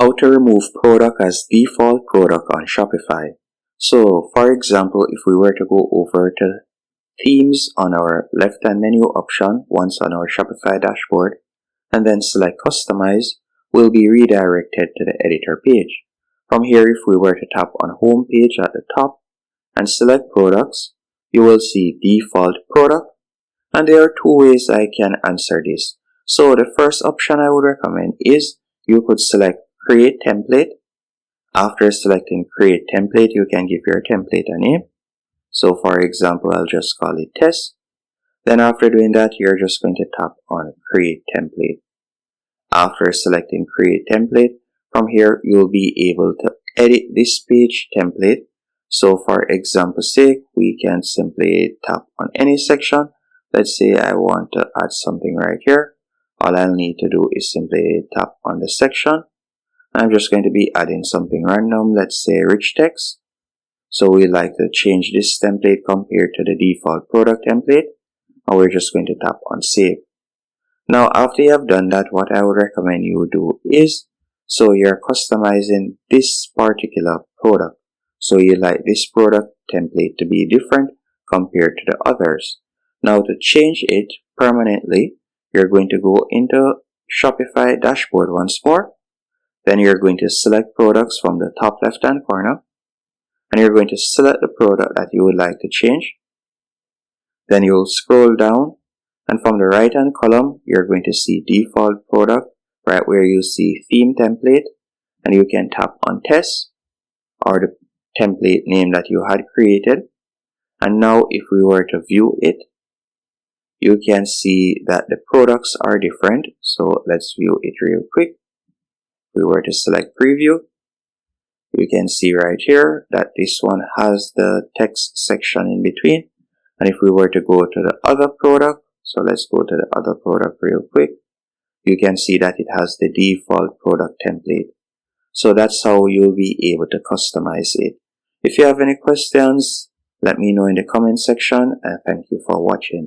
How to remove product as default product on Shopify. So for example, if we were to go over to themes on our left hand menu option once on our Shopify dashboard and then select customize, we'll be redirected to the editor page. From here, if we were to tap on home page at the top and select products, you will see default product, and there are two ways I can answer this. So the first option I would recommend is you could select create template. After selecting create template, you can give your template a name. So for example, I'll just call it test. Then after doing that, you're just going to tap on create template. After selecting create template, from here you'll be able to edit this page template. So for example's sake, we can simply tap on any section. Let's say I want to add something right here. All I'll need to do is simply tap on the section. I'm just going to be adding something random, let's say rich text. So we like to change this template compared to the default product template, and we're just going to tap on save. Now after you have done that, what I would recommend you do is, so you're customizing this particular product. So you like this product template to be different compared to the others. Now to change it permanently, you're going to go into Shopify dashboard once more. Then you're going to select products from the top left hand corner, and you're going to select the product that you would like to change. Then you'll scroll down, and from the right hand column you're going to see default product, right where you see theme template, and you can tap on test or the template name that you had created. And now if we were to view it, you can see that the products are different. So let's view it real quick. We were to select preview, you can see right here that this one has the text section in between. And if we were to go to the other product, so let's go to the other product real quick, you can see that it has the default product template. So that's how you'll be able to customize it. If you have any questions, let me know in the comment section, and thank you for watching.